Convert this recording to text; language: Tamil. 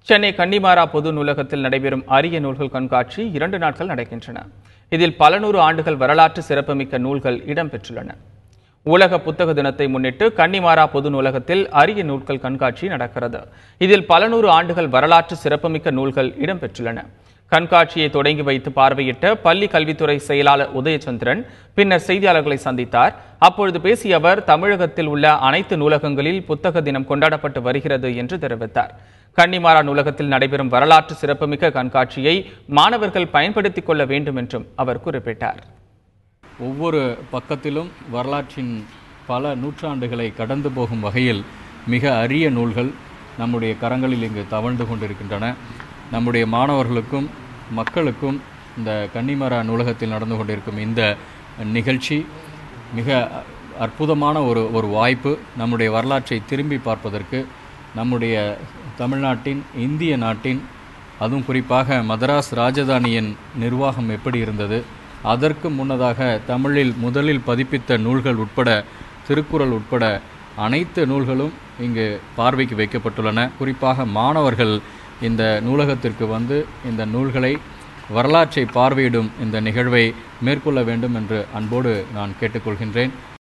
சென்னை கன்னிமாரா பொது நூலகத்தில் நடைபெறும் அரிய நூல்கள் கண்காட்சி 2 நாட்கள் நடக்கின்றன. இதில் பல நூறு ஆண்டுகள் வரலாற்று சிறப்புமிக்க நூல்கள் இடம்பெற்றுள்ளன. உலக புத்தக தினத்தை முன்னிட்டு கன்னிமாரா பொது நூலகத்தில் அரிய நூல்கள் கண்காட்சி நடக்கிறது. இதில் பல நூறு ஆண்டுகள் வரலாற்று சிறப்புமிக்க நூல்கள் இடம்பெற்றுள்ளன. கண்காட்சியை தொடங்கி வைத்து பார்வையிட்ட பள்ளி கல்வித்துறை செயலாளர் உதயச்சந்திரன் பின்னர் செய்தியாளர்களை சந்தித்தார். அப்பொழுது பேசிய அவர், தமிழகத்தில் உள்ள அனைத்து நூலகங்களில் புத்தக தினம் கொண்டாடப்பட்டு வருகிறது என்று தெரிவித்தார். கன்னிமாரா நூலகத்தில் நடைபெறும் வரலாற்று சிறப்புமிக்க கண்காட்சியை மாணவர்கள் பயன்படுத்திக் கொள்ள வேண்டும் என்றும் அவர் குறிப்பிட்டார். ஒவ்வொரு பக்கத்திலும் வரலாற்றின் பல நூற்றாண்டுகளை கடந்து போகும் வகையில் மிக அரிய நூல்கள் நம்முடைய கரங்களில் இங்கு தவழ்ந்து கொண்டிருக்கின்றன. நம்முடைய மாணவர்களுக்கும் மக்களுக்கும் இந்த கன்னிமாரா நூலகத்தில் நடந்து கொண்டிருக்கும் இந்த நிகழ்ச்சி மிக அற்புதமான ஒரு வாய்ப்பு. நம்முடைய வரலாற்றை திரும்பி பார்ப்பதற்கு, நம்முடைய தமிழ்நாட்டின், இந்திய நாட்டின், அதுவும் குறிப்பாக மதராஸ் ராஜதானியின் நிர்வாகம் எப்படி இருந்தது, அதற்கு முன்னதாக தமிழில் முதலில் பதிப்பித்த நூல்கள் உட்பட, திருக்குறள் உட்பட அனைத்து நூல்களும் இங்கு பார்வைக்கு வைக்கப்பட்டுள்ளன. குறிப்பாக மாணவர்கள் இந்த நூலகத்திற்கு வந்து இந்த நூல்களை, வரலாற்றை பார்வையிடும் இந்த நிகழ்வை மேற்கொள்ள வேண்டும் என்று அன்போடு நான் கேட்டுக்கொள்கின்றேன்.